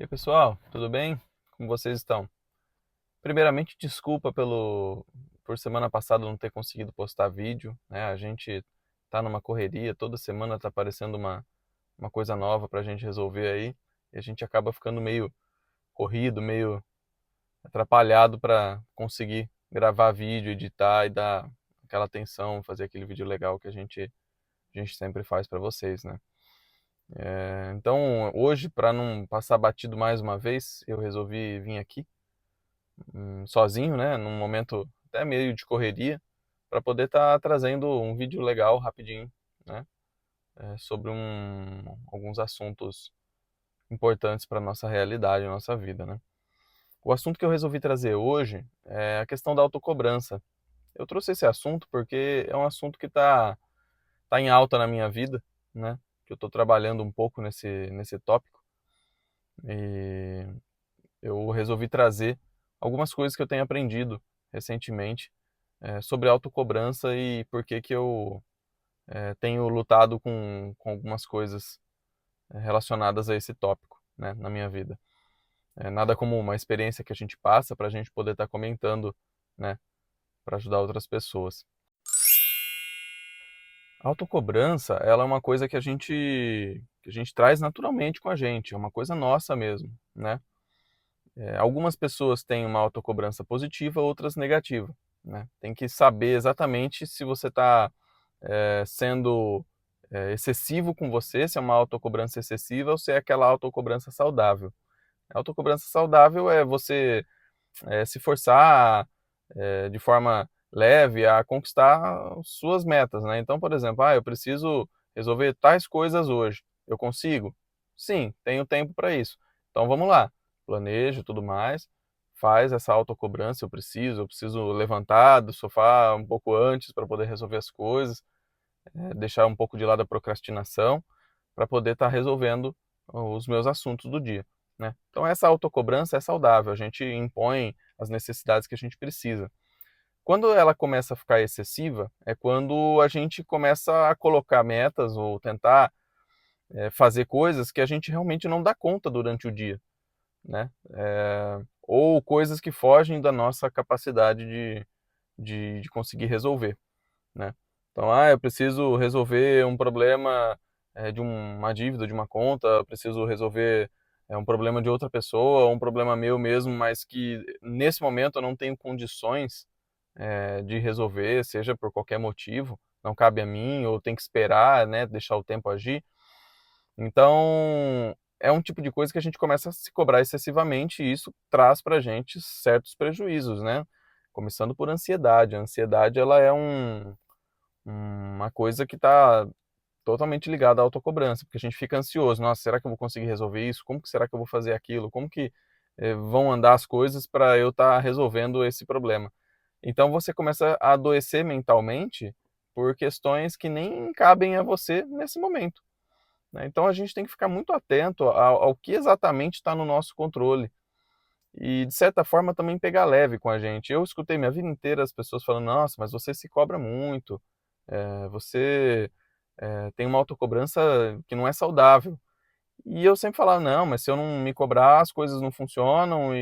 E aí, pessoal, tudo bem? Como vocês estão? Primeiramente, desculpa por semana passada não ter conseguido postar vídeo, né? A gente tá numa correria, toda semana tá aparecendo uma coisa nova pra gente resolver aí, e a gente acaba ficando meio corrido, meio atrapalhado para conseguir gravar vídeo, editar e dar aquela atenção, fazer aquele vídeo legal que a gente sempre faz para vocês, né? Então, hoje, para não passar batido mais uma vez, eu resolvi vir aqui sozinho, né, num momento até meio de correria, para poder estar trazendo um vídeo legal rapidinho, né, sobre alguns assuntos importantes para nossa realidade, nossa vida, né. O assunto que eu resolvi trazer hoje é a questão da autocobrança. Eu trouxe esse assunto porque é um assunto que tá em alta na minha vida, né, que eu estou trabalhando um pouco nesse tópico, e eu resolvi trazer algumas coisas que eu tenho aprendido recentemente sobre autocobrança e por que que eu tenho lutado com algumas coisas relacionadas a esse tópico, né, na minha vida. Nada como uma experiência que a gente passa para a gente poder estar comentando, né, para ajudar outras pessoas. A autocobrança, ela é uma coisa que a gente traz naturalmente com a gente, é uma coisa nossa mesmo, né? Algumas pessoas têm uma autocobrança positiva, outras negativa, né? Tem que saber exatamente se você está sendo excessivo com você, se é uma autocobrança excessiva ou se é aquela autocobrança saudável. A autocobrança saudável é você se forçar de forma leve a conquistar suas metas, né? Então, por exemplo, eu preciso resolver tais coisas hoje. Eu consigo? Sim, tenho tempo para isso. Então vamos lá, planejo tudo mais, faz essa autocobrança, eu preciso levantar do sofá um pouco antes para poder resolver as coisas, deixar um pouco de lado a procrastinação para poder estar resolvendo os meus assuntos do dia, né? Então essa autocobrança é saudável, a gente impõe as necessidades que a gente precisa. Quando ela começa a ficar excessiva, é quando a gente começa a colocar metas ou tentar fazer coisas que a gente realmente não dá conta durante o dia, né? Ou coisas que fogem da nossa capacidade de conseguir resolver, né? Então, eu preciso resolver um problema de uma dívida, de uma conta, eu preciso resolver um problema de outra pessoa, ou um problema meu mesmo, mas que nesse momento eu não tenho condições de resolver, seja por qualquer motivo, não cabe a mim, ou tem que esperar, né, deixar o tempo agir. Então, é um tipo de coisa que a gente começa a se cobrar excessivamente e isso traz para a gente certos prejuízos, né? Começando por ansiedade. A ansiedade, ela é uma coisa que está totalmente ligada à autocobrança, porque a gente fica ansioso. Nossa, será que eu vou conseguir resolver isso? Como que será que eu vou fazer aquilo? Como que vão andar as coisas para eu estar resolvendo esse problema? Então você começa a adoecer mentalmente por questões que nem cabem a você nesse momento, né? Então a gente tem que ficar muito atento ao que exatamente está no nosso controle e, de certa forma, também pegar leve com a gente. Eu escutei minha vida inteira as pessoas falando: nossa, mas você se cobra muito, você tem uma autocobrança que não é saudável. E eu sempre falava: não, mas se eu não me cobrar, as coisas não funcionam.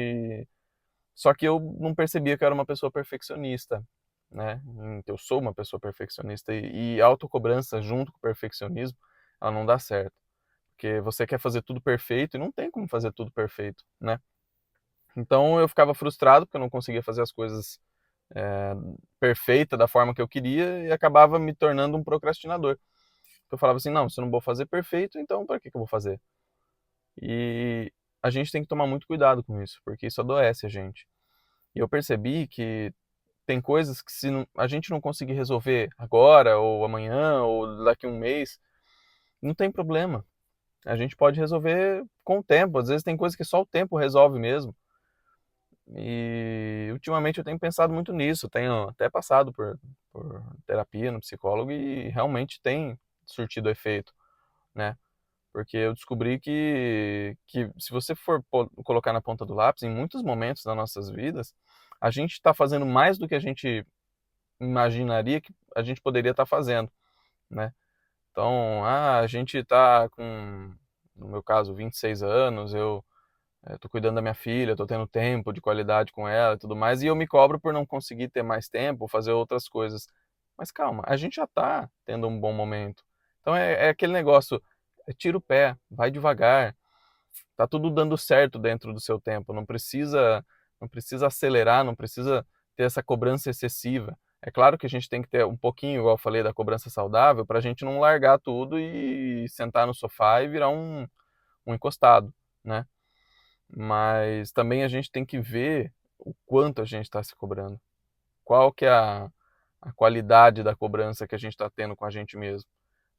Só que eu não percebia que eu era uma pessoa perfeccionista, né? Eu sou uma pessoa perfeccionista e a autocobrança junto com o perfeccionismo, ela não dá certo. Porque você quer fazer tudo perfeito e não tem como fazer tudo perfeito, né? Então eu ficava frustrado porque eu não conseguia fazer as coisas é, perfeita da forma que eu queria e acabava me tornando um procrastinador. Eu falava assim, não, se eu não vou fazer perfeito, então para que eu vou fazer? E a gente tem que tomar muito cuidado com isso, porque isso adoece a gente. E eu percebi que tem coisas que se a gente não conseguir resolver agora, ou amanhã, ou daqui a um mês, não tem problema. A gente pode resolver com o tempo. Às vezes tem coisas que só o tempo resolve mesmo. E ultimamente eu tenho pensado muito nisso. Tenho até passado por terapia no psicólogo e realmente tem surtido efeito, né? Porque eu descobri que se você for colocar na ponta do lápis, em muitos momentos das nossas vidas, a gente está fazendo mais do que a gente imaginaria que a gente poderia estar fazendo, né? Então, a gente está com, no meu caso, 26 anos, eu tô cuidando da minha filha, tô tendo tempo de qualidade com ela e tudo mais, e eu me cobro por não conseguir ter mais tempo, fazer outras coisas. Mas calma, a gente já tá tendo um bom momento. Então é aquele negócio, tira o pé, vai devagar, tá tudo dando certo dentro do seu tempo, não precisa acelerar, não precisa ter essa cobrança excessiva. É claro que a gente tem que ter um pouquinho, igual eu falei, da cobrança saudável, para a gente não largar tudo e sentar no sofá e virar um encostado, né? Mas também a gente tem que ver o quanto a gente está se cobrando. Qual que é a qualidade da cobrança que a gente está tendo com a gente mesmo.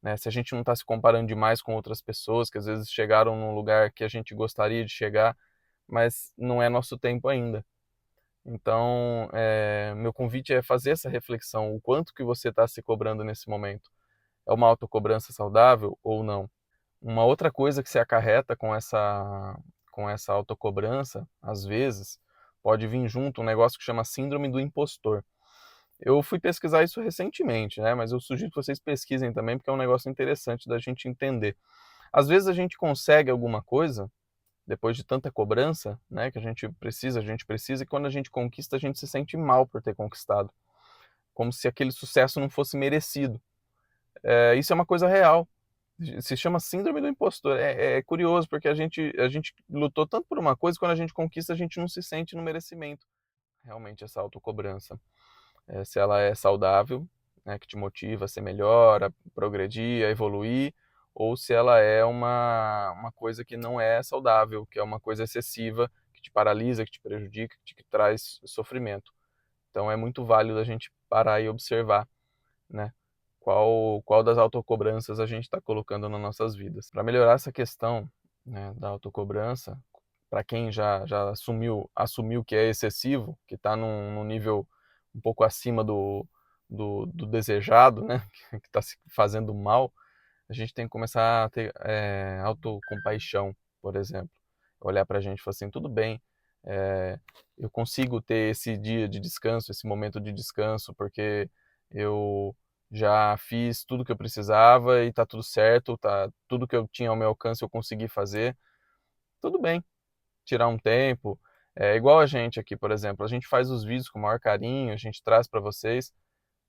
Né? Se a gente não está se comparando demais com outras pessoas que às vezes chegaram num lugar que a gente gostaria de chegar, mas não é nosso tempo ainda. Então, meu convite é fazer essa reflexão, o quanto que você está se cobrando nesse momento. É uma autocobrança saudável ou não? Uma outra coisa que se acarreta com essa autocobrança, às vezes, pode vir junto um negócio que chama síndrome do impostor. Eu fui pesquisar isso recentemente, né? Mas eu sugiro que vocês pesquisem também, porque é um negócio interessante da gente entender. Às vezes a gente consegue alguma coisa, depois de tanta cobrança, né? Que a gente precisa, e quando a gente conquista, a gente se sente mal por ter conquistado. Como se aquele sucesso não fosse merecido. Isso é uma coisa real. Se chama síndrome do impostor. É curioso, porque a gente lutou tanto por uma coisa, quando a gente conquista, a gente não se sente no merecimento. Realmente, essa autocobrança. Se ela é saudável, né, que te motiva a ser melhor, a progredir, a evoluir, ou se ela é uma coisa que não é saudável, que é uma coisa excessiva, que te paralisa, que te prejudica, que traz sofrimento. Então é muito válido a gente parar e observar, né, qual das autocobranças a gente está colocando nas nossas vidas. Para melhorar essa questão, né, da autocobrança, para quem já assumiu que é excessivo, que está num nível um pouco acima do desejado, né, que está se fazendo mal, a gente tem que começar a ter autocompaixão, por exemplo. Olhar para a gente e falar assim, tudo bem, eu consigo ter esse dia de descanso, esse momento de descanso, porque eu já fiz tudo que eu precisava e está tudo certo, tá, tudo que eu tinha ao meu alcance eu consegui fazer. Tudo bem, tirar um tempo. É igual a gente aqui, por exemplo, a gente faz os vídeos com o maior carinho, a gente traz para vocês.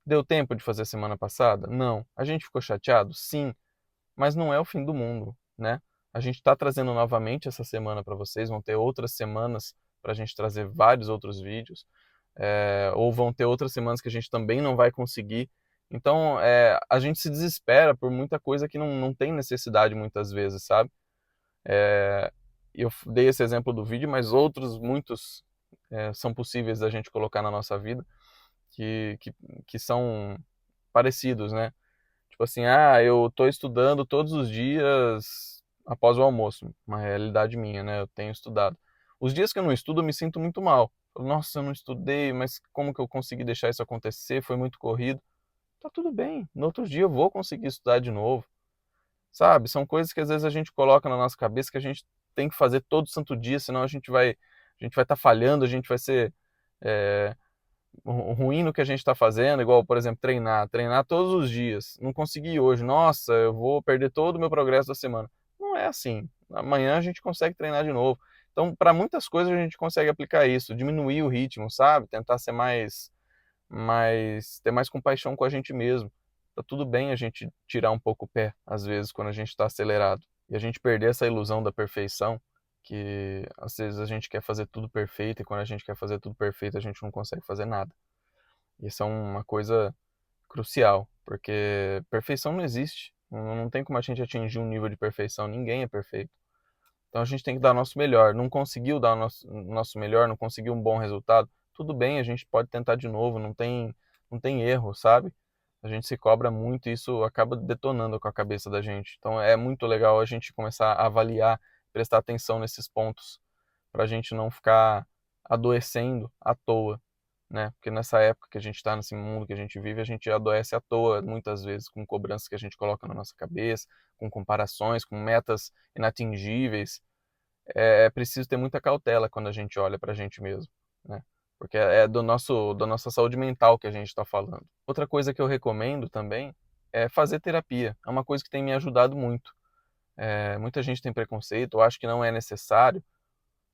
Deu tempo de fazer semana passada? Não. A gente ficou chateado? Sim, mas não é o fim do mundo, né? A gente está trazendo novamente essa semana para vocês, vão ter outras semanas para a gente trazer vários outros vídeos, ou vão ter outras semanas que a gente também não vai conseguir. Então, a gente se desespera por muita coisa que não tem necessidade muitas vezes, sabe? Eu dei esse exemplo do vídeo, mas outros muitos são possíveis da gente colocar na nossa vida que, que, que são parecidos, né? Tipo assim, eu estou estudando todos os dias após o almoço. Uma realidade minha, né? Eu tenho estudado. Os dias que eu não estudo, eu me sinto muito mal. Nossa, eu não estudei, mas como que eu consegui deixar isso acontecer? Foi muito corrido. Tá tudo bem. No outro dia eu vou conseguir estudar de novo. Sabe? São coisas que às vezes a gente coloca na nossa cabeça que a gente tem que fazer todo santo dia, senão a gente vai estar falhando, a gente vai ser é, ruim no que a gente está fazendo, igual, por exemplo, treinar todos os dias. Não consegui hoje, nossa, eu vou perder todo o meu progresso da semana. Não é assim. Amanhã a gente consegue treinar de novo. Então, para muitas coisas a gente consegue aplicar isso, diminuir o ritmo, sabe? Tentar ser ter mais compaixão com a gente mesmo. Tá tudo bem a gente tirar um pouco o pé, às vezes, quando a gente está acelerado. E a gente perder essa ilusão da perfeição, que às vezes a gente quer fazer tudo perfeito, e quando a gente quer fazer tudo perfeito, a gente não consegue fazer nada. Isso é uma coisa crucial, porque perfeição não existe. Não tem como a gente atingir um nível de perfeição, ninguém é perfeito. Então a gente tem que dar o nosso melhor. Não conseguiu dar o nosso melhor, não conseguiu um bom resultado, tudo bem, a gente pode tentar de novo, não tem erro, sabe? A gente se cobra muito e isso acaba detonando com a cabeça da gente. Então é muito legal a gente começar a avaliar, prestar atenção nesses pontos, para a gente não ficar adoecendo à toa, né? Porque nessa época que a gente está, nesse mundo que a gente vive, a gente adoece à toa, muitas vezes, com cobranças que a gente coloca na nossa cabeça, com comparações, com metas inatingíveis. É preciso ter muita cautela quando a gente olha para a gente mesmo, né? Porque é da nossa saúde mental que a gente está falando. Outra coisa que eu recomendo também é fazer terapia. É uma coisa que tem me ajudado muito. Muita gente tem preconceito, eu acho que não é necessário.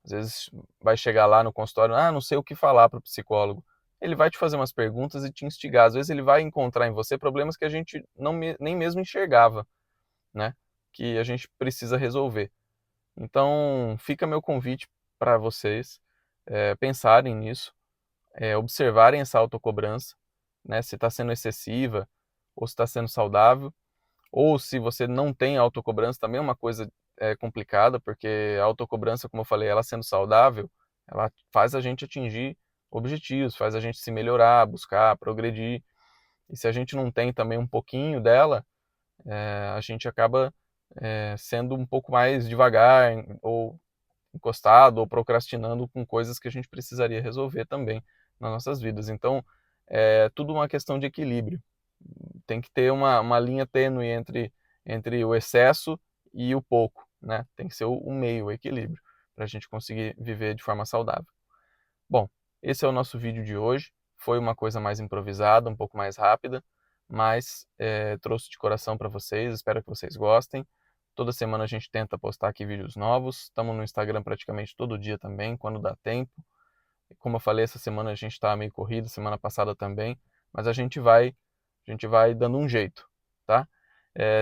Às vezes vai chegar lá no consultório, não sei o que falar para o psicólogo. Ele vai te fazer umas perguntas e te instigar. Às vezes ele vai encontrar em você problemas que a gente nem mesmo enxergava, né? Que a gente precisa resolver. Então, fica meu convite para vocês pensarem nisso, observarem essa autocobrança, né? Se está sendo excessiva ou se está sendo saudável. Ou se você não tem autocobrança, também é uma coisa complicada, porque a autocobrança, como eu falei, ela sendo saudável, ela faz a gente atingir objetivos, faz a gente se melhorar, buscar, progredir. E se a gente não tem também um pouquinho dela, a gente acaba sendo um pouco mais devagar, ou encostado, ou procrastinando com coisas que a gente precisaria resolver também nas nossas vidas. Então, é tudo uma questão de equilíbrio. Tem que ter uma linha tênue entre o excesso e o pouco, né? Tem que ser o meio, o equilíbrio, para a gente conseguir viver de forma saudável. Bom, esse é o nosso vídeo de hoje. Foi uma coisa mais improvisada, um pouco mais rápida, mas trouxe de coração para vocês. Espero que vocês gostem. Toda semana a gente tenta postar aqui vídeos novos. Estamos no Instagram praticamente todo dia também, quando dá tempo. Como eu falei, essa semana a gente está meio corrido, semana passada também, mas a gente vai dando um jeito, tá?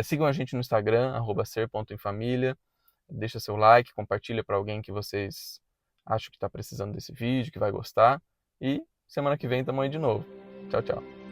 Sigam a gente no Instagram, @ser.emfamilia. Deixa seu like, compartilha para alguém que vocês acham que está precisando desse vídeo, que vai gostar. E semana que vem estamos aí de novo. Tchau, tchau.